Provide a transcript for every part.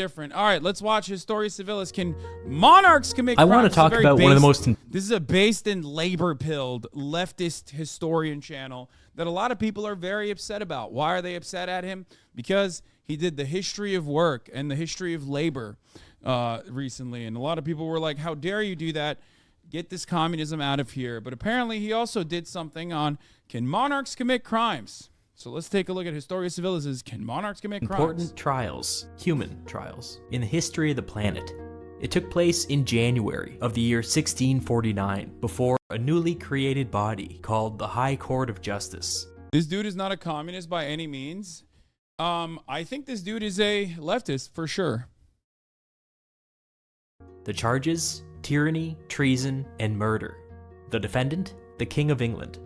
different. All right, let's watch Historia Civilis. Can monarchs commit crimes? I want to talk about one of the most... This is a based and labor-pilled leftist historian channel that a lot of people are very upset about. Why are they upset at him? Because he did the history of work and the history of labor recently, and a lot of people were like, how dare you do that? Get this communism out of here. But apparently he also did something on, can monarchs commit crimes? So let's take a look at Historia Civilis' Can Monarchs Commit Crimes? Important trials, human trials, in the history of the planet. It took place in January of the year 1649 before a newly created body called the High Court of Justice. This dude is not a communist by any means. I think this dude is a leftist for sure. The charges: tyranny, treason, and murder. The defendant: the King of England.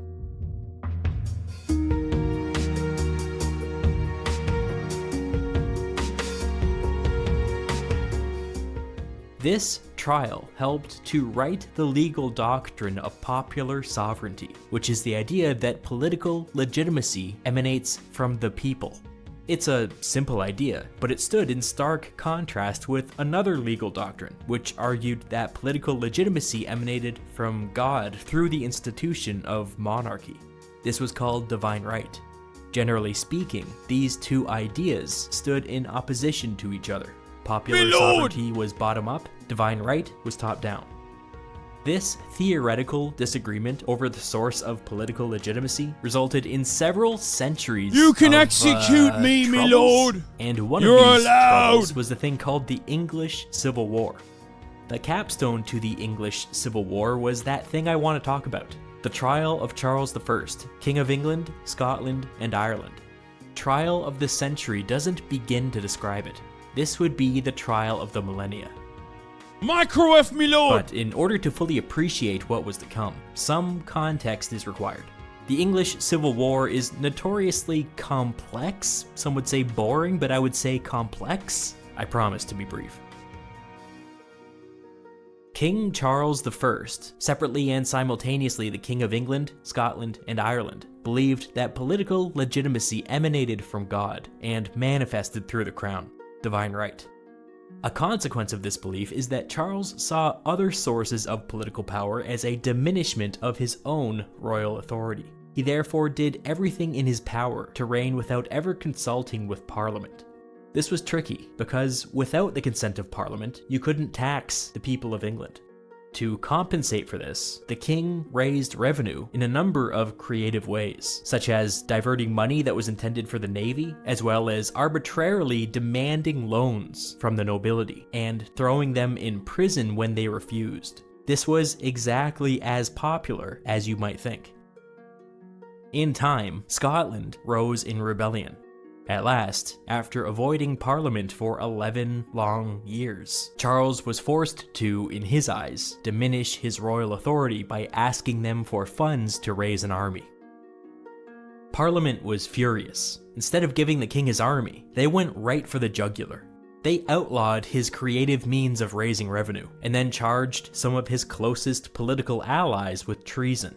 This trial helped to write the legal doctrine of popular sovereignty, which is the idea that political legitimacy emanates from the people. It's a simple idea, but it stood in stark contrast with another legal doctrine, which argued that political legitimacy emanated from God through the institution of monarchy. This was called divine right. Generally speaking, these two ideas stood in opposition to each other. Popular sovereignty was bottom-up, divine right was top-down. This theoretical disagreement over the source of political legitimacy resulted in several centuries You can execute me, troubles, me lord! And one You're of these allowed! troubles was the thing called the English Civil War. The capstone to the English Civil War was that thing I want to talk about. The trial of Charles I, King of England, Scotland, and Ireland. Trial of the century doesn't begin to describe it. This would be the trial of the millennia. Micro F, me lord! But in order to fully appreciate what was to come, some context is required. The English Civil War is notoriously complex. Some would say boring, but I would say complex. I promise to be brief. King Charles I, separately and simultaneously the King of England, Scotland, and Ireland, believed that political legitimacy emanated from God and manifested through the crown, divine right. A consequence of this belief is that Charles saw other sources of political power as a diminishment of his own royal authority. He therefore did everything in his power to reign without ever consulting with Parliament. This was tricky, because without the consent of Parliament, you couldn't tax the people of England. To compensate for this, the king raised revenue in a number of creative ways, such as diverting money that was intended for the navy, as well as arbitrarily demanding loans from the nobility, and throwing them in prison when they refused. This was exactly as popular as you might think. In time, Scotland rose in rebellion. At last, after avoiding Parliament for 11 long years, Charles was forced to, in his eyes, diminish his royal authority by asking them for funds to raise an army. Parliament was furious. Instead of giving the king his army, they went right for the jugular. They outlawed his creative means of raising revenue, and then charged some of his closest political allies with treason.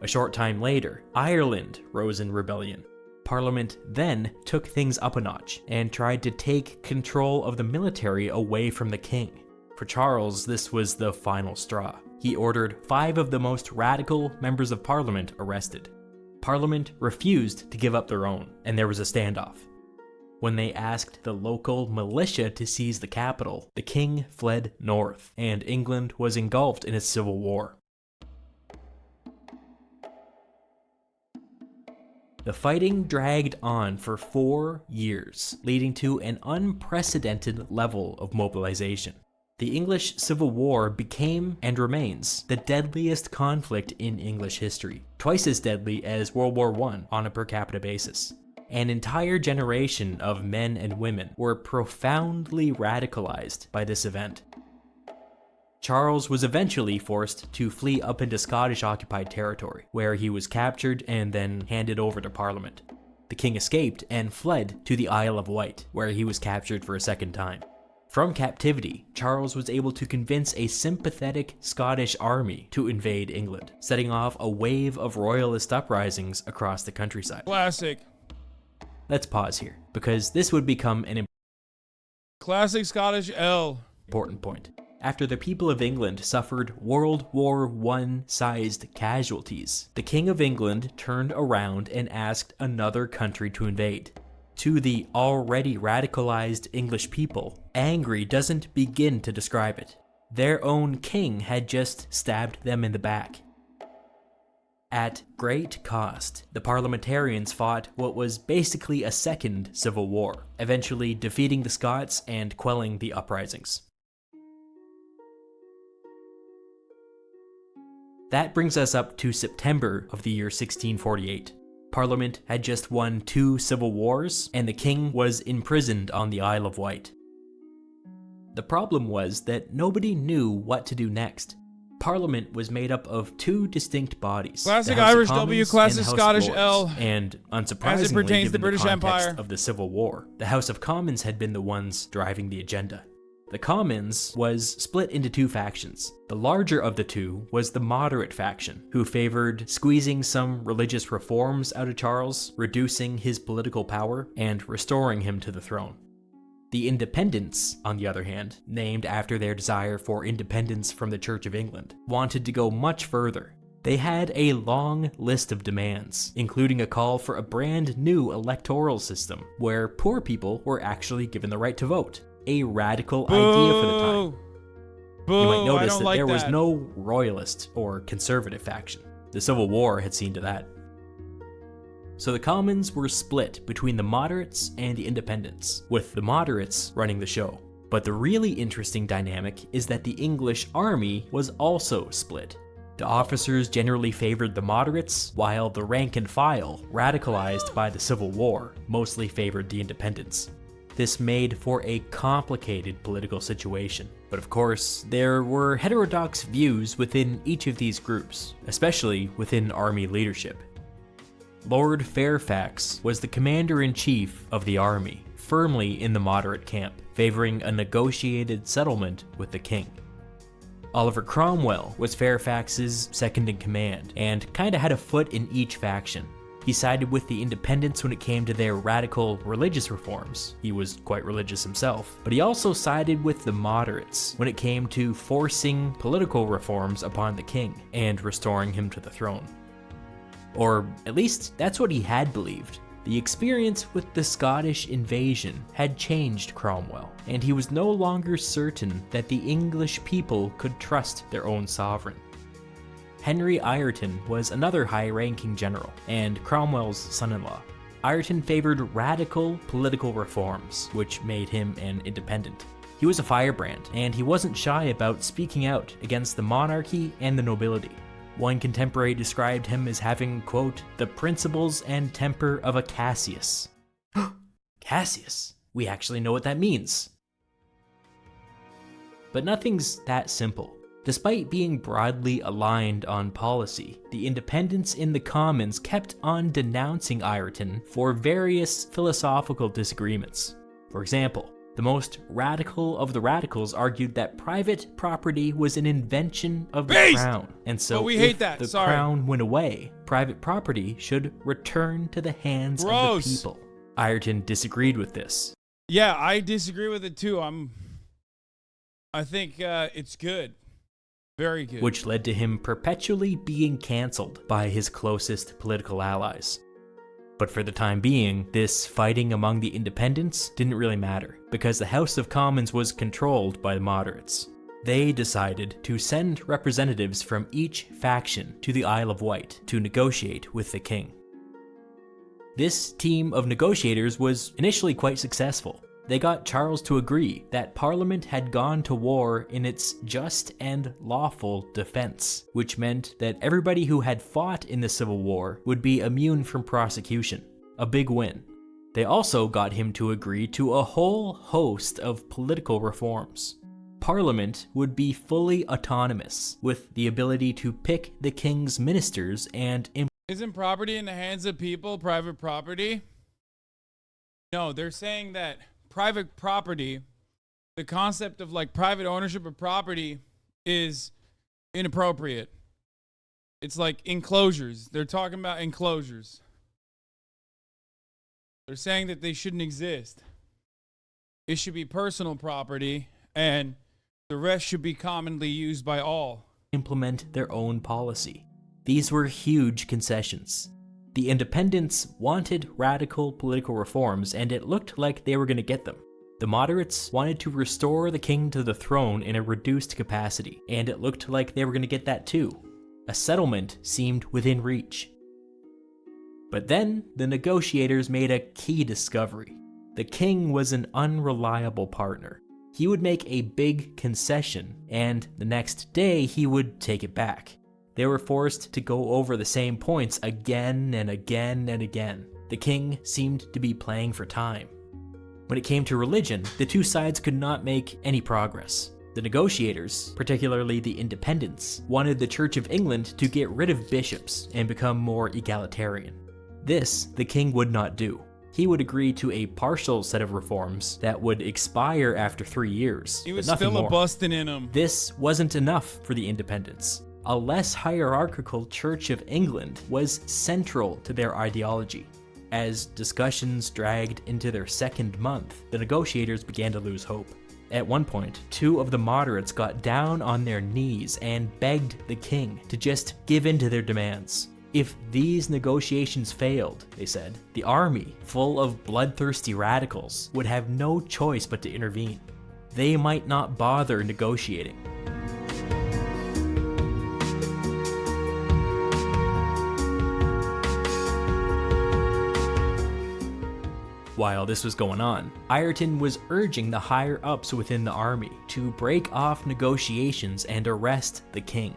A short time later, Ireland rose in rebellion. Parliament then took things up a notch and tried to take control of the military away from the king. For Charles, this was the final straw. He ordered 5 of the most radical members of Parliament arrested. Parliament refused to give up their own, and there was a standoff. When they asked the local militia to seize the capital, the king fled north, and England was engulfed in a civil war. The fighting dragged on for 4 years, leading to an unprecedented level of mobilization. The English Civil War became, and remains, the deadliest conflict in English history, twice as deadly as World War I on a per capita basis. An entire generation of men and women were profoundly radicalized by this event. Charles was eventually forced to flee up into Scottish-occupied territory, where he was captured and then handed over to Parliament. The king escaped and fled to the Isle of Wight, where he was captured for a second time. From captivity, Charles was able to convince a sympathetic Scottish army to invade England, setting off a wave of royalist uprisings across the countryside. Classic. Let's pause here, because this would become an Classic Scottish L. Important point. After the people of England suffered World War I-sized casualties, the King of England turned around and asked another country to invade. To the already radicalized English people, angry doesn't begin to describe it. Their own king had just stabbed them in the back. At great cost, the parliamentarians fought what was basically a second civil war, eventually defeating the Scots and quelling the uprisings. That brings us up to September of the year 1648. Parliament had just won 2 civil wars, and the king was imprisoned on the Isle of Wight. The problem was that nobody knew what to do next. Parliament was made up of 2 distinct bodies. Classic the House of Irish Commons W, and classic the House of Scottish Lords. L. And unsurprisingly, As it pertains to given the British context Empire of the Civil War, the House of Commons had been the ones driving the agenda. The Commons was split into 2 factions. The larger of the 2 was the moderate faction, who favored squeezing some religious reforms out of Charles, reducing his political power, and restoring him to the throne. The Independents, on the other hand, named after their desire for independence from the Church of England, wanted to go much further. They had a long list of demands, including a call for a brand new electoral system, where poor people were actually given the right to vote. A radical idea for the time. Boo, You might notice that like there was that. no royalist or conservative faction. The Civil War had seen to that. So the Commons were split between the moderates and the independents, with the moderates running the show. But the really interesting dynamic is that the English army was also split. The officers generally favored the moderates, while the rank and file, radicalized by the Civil War, mostly favored the independents. This made for a complicated political situation. But of course, there were heterodox views within each of these groups, especially within army leadership. Lord Fairfax was the commander-in-chief of the army, firmly in the moderate camp, favoring a negotiated settlement with the king. Oliver Cromwell was Fairfax's second-in-command, and kinda had a foot in each faction. He sided with the independents when it came to their radical religious reforms. He was quite religious himself. But he also sided with the moderates when it came to forcing political reforms upon the king and restoring him to the throne. Or at least that's what he had believed. The experience with the Scottish invasion had changed Cromwell, and he was no longer certain that the English people could trust their own sovereign. Henry Ireton was another high-ranking general, and Cromwell's son-in-law. Ireton favored radical political reforms, which made him an independent. He was a firebrand, and he wasn't shy about speaking out against the monarchy and the nobility. One contemporary described him as having, quote, the principles and temper of a Cassius. Cassius? We actually know what that means. But nothing's that simple. Despite being broadly aligned on policy, the independents in the Commons kept on denouncing Ireton for various philosophical disagreements. For example, the most radical of the radicals argued that private property was an invention of the crown, and so But we if hate that. the Sorry. crown went away, private property should return to the hands of Gross. the people. Ireton disagreed with this. Yeah, I disagree with it too. I think it's good. Very good. Which led to him perpetually being cancelled by his closest political allies. But for the time being, this fighting among the independents didn't really matter, because the House of Commons was controlled by the moderates. They decided to send representatives from each faction to the Isle of Wight to negotiate with the king. This team of negotiators was initially quite successful. They got Charles to agree that Parliament had gone to war in its just and lawful defense, which meant that everybody who had fought in the Civil War would be immune from prosecution. A big win. They also got him to agree to a whole host of political reforms. Parliament would be fully autonomous, with the ability to pick the king's ministers and Isn't property in the hands of people private property? No, they're saying that private property, the concept of like private ownership of property is inappropriate. It's like enclosures. They're talking about enclosures. They're saying that they shouldn't exist. it should be personal property, and the rest should be commonly used by all. Implement their own policy. These were huge concessions. The independents wanted radical political reforms, and it looked like they were going to get them. The moderates wanted to restore the king to the throne in a reduced capacity, and it looked like they were going to get that too. A settlement seemed within reach. But then, the negotiators made a key discovery. The king was an unreliable partner. He would make a big concession, and the next day he would take it back. They were forced to go over the same points again and again and again. The king seemed to be playing for time. When it came to religion, the two sides could not make any progress. The negotiators, particularly the independents, wanted the Church of England to get rid of bishops and become more egalitarian. This, the king would not do. He would agree to a partial set of reforms that would expire after 3 years. He was but nothing more. filibustering in them. This wasn't enough for the independents. A less hierarchical Church of England was central to their ideology. As discussions dragged into their second month, the negotiators began to lose hope. At one point, 2 of the moderates got down on their knees and begged the king to just give in to their demands. If these negotiations failed, they said, the army, full of bloodthirsty radicals, would have no choice but to intervene. They might not bother negotiating. While this was going on, Ireton was urging the higher-ups within the army to break off negotiations and arrest the king.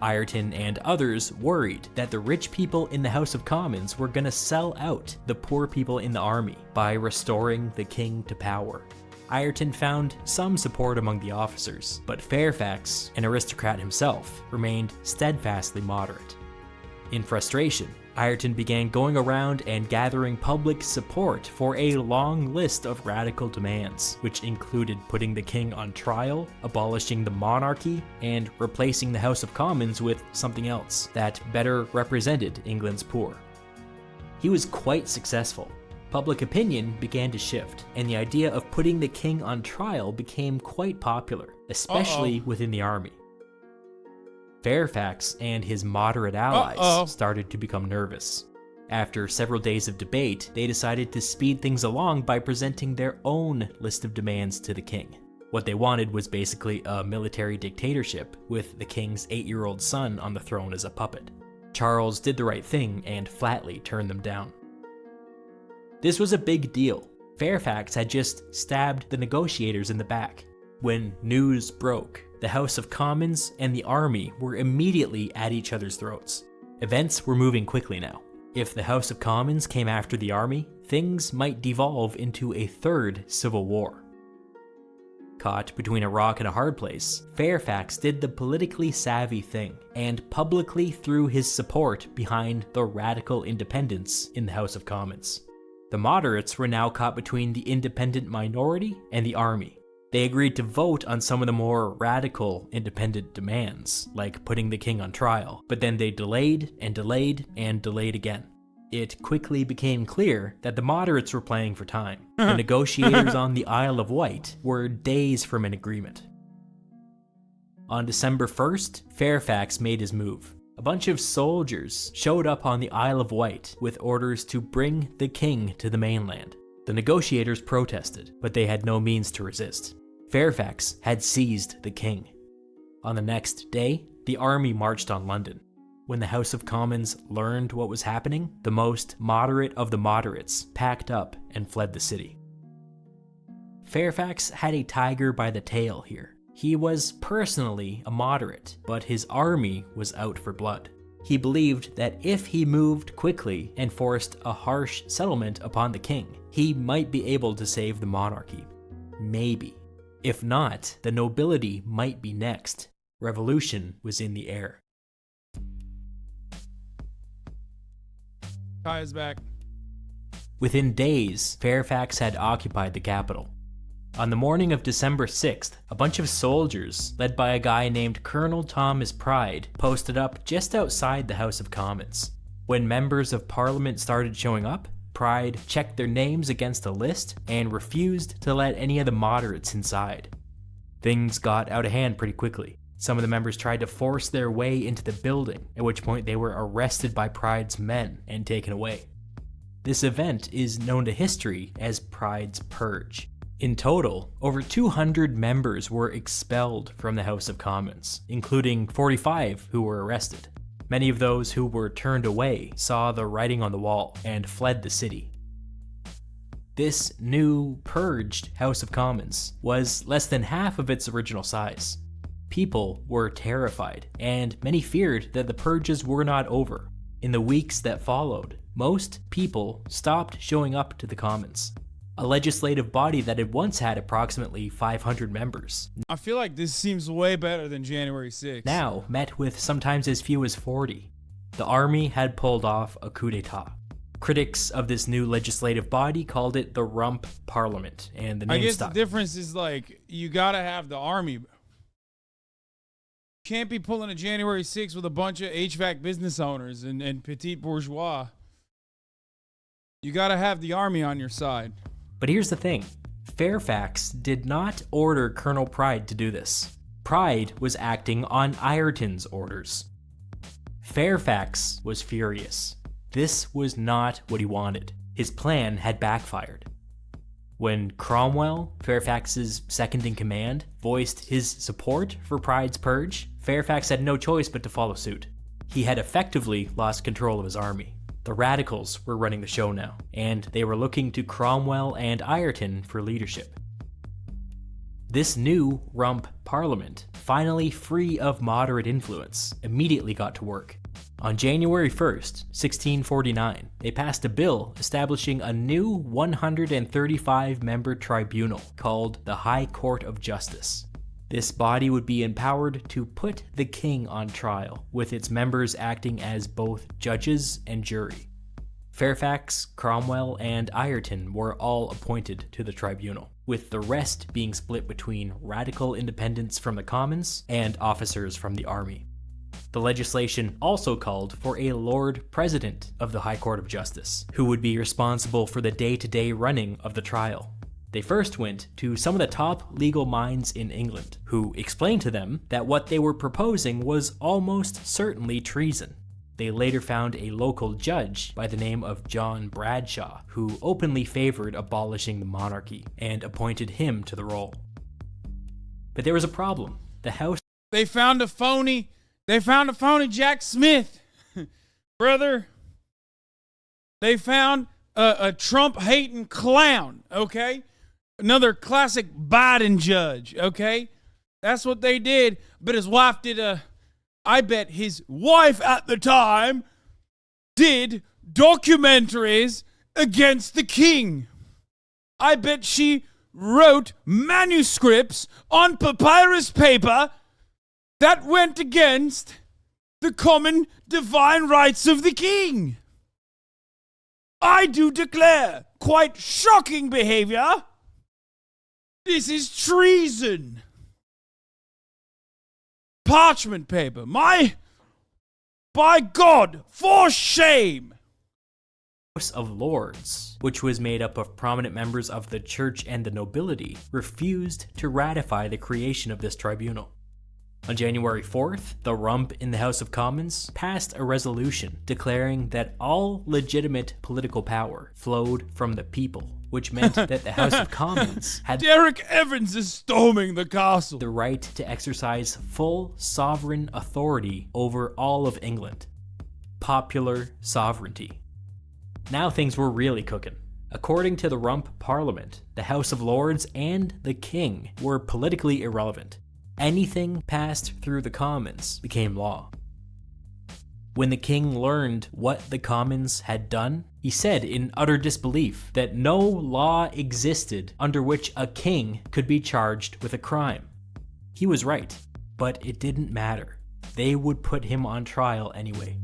Ireton and others worried that the rich people in the House of Commons were going to sell out the poor people in the army by restoring the king to power. Ireton found some support among the officers, but Fairfax, an aristocrat himself, remained steadfastly moderate. In frustration, Ireton began going around and gathering public support for a long list of radical demands, which included putting the king on trial, abolishing the monarchy, and replacing the House of Commons with something else that better represented England's poor. He was quite successful. Public opinion began to shift, and the idea of putting the king on trial became quite popular, especially within the army. Fairfax and his moderate allies started to become nervous. After several days of debate, they decided to speed things along by presenting their own list of demands to the king. What they wanted was basically a military dictatorship, with the king's 8-year-old son on the throne as a puppet. Charles did the right thing and flatly turned them down. This was a big deal. Fairfax had just stabbed the negotiators in the back. When news broke, the House of Commons and the army were immediately at each other's throats. Events were moving quickly now. If the House of Commons came after the army, things might devolve into a third civil war. Caught between a rock and a hard place, Fairfax did the politically savvy thing and publicly threw his support behind the radical independents in the House of Commons. The moderates were now caught between the independent minority and the army. They agreed to vote on some of the more radical independent demands, like putting the king on trial, but then they delayed and delayed and delayed again. It quickly became clear that the moderates were playing for time. The negotiators on the Isle of Wight were days from an agreement. On December 1st, Fairfax made his move. A bunch of soldiers showed up on the Isle of Wight with orders to bring the king to the mainland. The negotiators protested, but they had no means to resist. Fairfax had seized the king. On the next day, the army marched on London. When the House of Commons learned what was happening, the most moderate of the moderates packed up and fled the city. Fairfax had a tiger by the tail here. He was personally a moderate, but his army was out for blood. He believed that if he moved quickly and forced a harsh settlement upon the king, he might be able to save the monarchy. Maybe. If not, the nobility might be next. Revolution was in the air. Kai is back. Within days, Fairfax had occupied the capital. On the morning of December 6th, a bunch of soldiers, led by a guy named Colonel Thomas Pride, posted up just outside the House of Commons. When members of Parliament started showing up, Pride checked their names against a list and refused to let any of the moderates inside. Things got out of hand pretty quickly. Some of the members tried to force their way into the building, at which point they were arrested by Pride's men and taken away. This event is known to history as Pride's Purge. In total, over 200 members were expelled from the House of Commons, including 45 who were arrested. Many of those who were turned away saw the writing on the wall and fled the city. This new, purged House of Commons was less than half of its original size. People were terrified, and many feared that the purges were not over. In the weeks that followed, most people stopped showing up to the Commons, a legislative body that had once had approximately 500 members. I feel like this seems way better than January 6th. Now met with sometimes as few as 40. The army had pulled off a coup d'etat. Critics of this new legislative body called it the Rump Parliament, and the name I guess stuck. the difference is, like, you gotta have the army. Can't be pulling a January 6th with a bunch of HVAC business owners and petite bourgeois. You gotta have the army on your side. But here's the thing. Fairfax did not order Colonel Pride to do this. Pride was acting on Ireton's orders. Fairfax was furious. This was not what he wanted. His plan had backfired. When Cromwell, Fairfax's second-in-command, voiced his support for Pride's purge, Fairfax had no choice but to follow suit. He had effectively lost control of his army. The radicals were running the show now, and they were looking to Cromwell and Ireton for leadership. This new Rump Parliament, finally free of moderate influence, immediately got to work. On January 1st, 1649, they passed a bill establishing a new 135-member tribunal called the High Court of Justice. This body would be empowered to put the king on trial, with its members acting as both judges and jury. Fairfax, Cromwell, and Ireton were all appointed to the tribunal, with the rest being split between radical independents from the Commons and officers from the army. The legislation also called for a Lord President of the High Court of Justice, who would be responsible for the day-to-day running of the trial. They first went to some of the top legal minds in England, who explained to them that what they were proposing was almost certainly treason. They later found a local judge by the name of John Bradshaw, who openly favored abolishing the monarchy, and appointed him to the role. But there was a problem. The House... They found a phony Jack Smith, brother. They found a Trump-hating clown, okay? Another classic Biden judge, okay? That's what they did. But his wife did I bet his wife at the time did documentaries against the king. I bet she wrote manuscripts on papyrus paper that went against the common divine rights of the king. I do declare, quite shocking behavior. This is treason. Parchment paper. By God, for shame. House of Lords, which was made up of prominent members of the church and the nobility, refused to ratify the creation of this tribunal. On January 4th, the Rump in the House of Commons passed a resolution declaring that all legitimate political power flowed from the people, which meant that the House of Commons had Derek Evans is storming the castle. the right to exercise full sovereign authority over all of England. Popular sovereignty. Now things were really cooking. According to the Rump Parliament, the House of Lords and the King were politically irrelevant. Anything passed through the Commons became law. When the king learned what the Commons had done, he said in utter disbelief that no law existed under which a king could be charged with a crime. He was right, but it didn't matter. They would put him on trial anyway.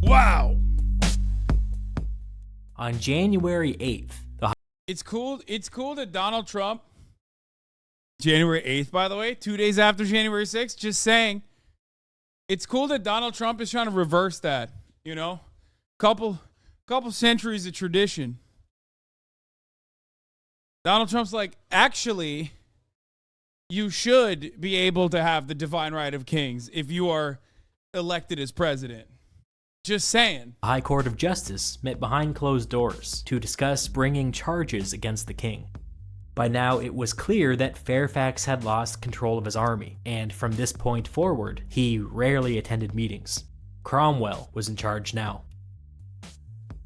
Wow. On January 8th, It's cool that Donald Trump, January 8th, by the way, 2 days after January 6th, just saying, it's cool that Donald Trump is trying to reverse that, you know? Couple centuries of tradition. Donald Trump's like, actually, you should be able to have the divine right of kings if you are elected as president. Just saying. The High Court of Justice met behind closed doors to discuss bringing charges against the king. By now, it was clear that Fairfax had lost control of his army, and from this point forward, he rarely attended meetings. Cromwell was in charge now.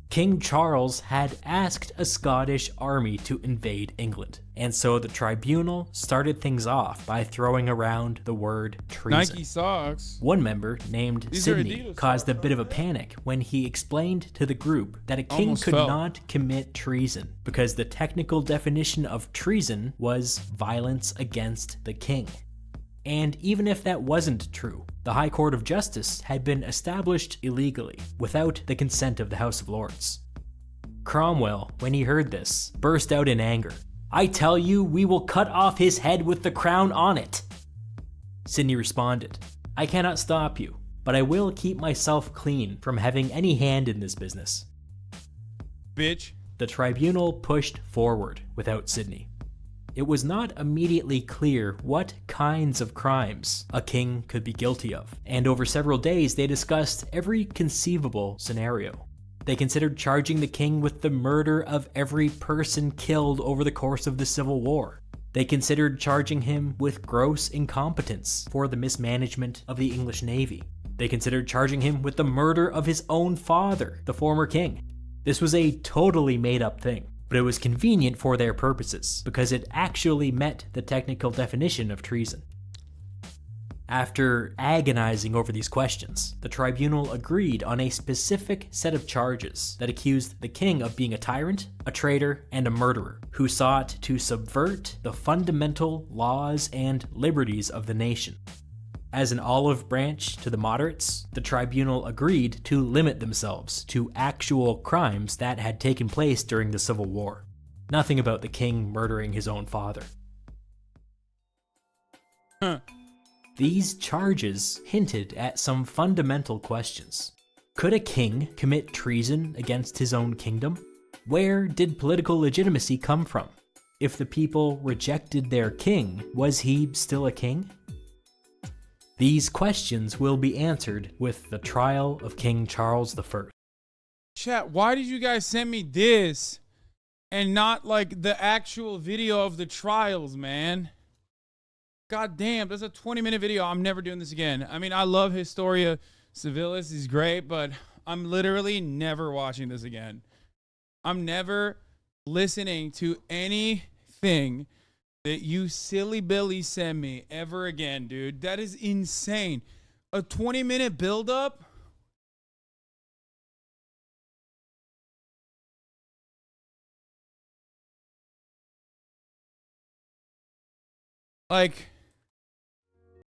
King Charles had asked a Scottish army to invade England, and so the tribunal started things off by throwing around the word treason. Nike socks. One member, named These are Sidney, Adidas caused a socks, bit of a panic when he explained to the group that a king Almost could fell. not commit treason, because the technical definition of treason was violence against the king. And even if that wasn't true, the High Court of Justice had been established illegally, without the consent of the House of Lords. Cromwell, when he heard this, burst out in anger. "I tell you, we will cut off his head with the crown on it." Sidney responded, "I cannot stop you, but I will keep myself clean from having any hand in this business." Bitch. The tribunal pushed forward without Sidney. It was not immediately clear what kinds of crimes a king could be guilty of, and over several days they discussed every conceivable scenario. They considered charging the king with the murder of every person killed over the course of the Civil War. They considered charging him with gross incompetence for the mismanagement of the English Navy. They considered charging him with the murder of his own father, the former king. This was a totally made-up thing, but it was convenient for their purposes because it actually met the technical definition of treason. After agonizing over these questions, the tribunal agreed on a specific set of charges that accused the king of being a tyrant, a traitor, and a murderer who sought to subvert the fundamental laws and liberties of the nation. As an olive branch to the moderates, the tribunal agreed to limit themselves to actual crimes that had taken place during the Civil War. Nothing about the king murdering his own father. These charges hinted at some fundamental questions. Could a king commit treason against his own kingdom? Where did political legitimacy come from? If the people rejected their king, was he still a king? These questions will be answered with the trial of King Charles I. Chat, why did you guys send me this and not like the actual video of the trials, man? God damn, that's a 20-minute video. I'm never doing this again. I mean, I love Historia Civilis. He's great, but I'm literally never watching this again. I'm never listening to anything that you silly Billy send me ever again, dude. That is insane. A 20-minute build-up? Like,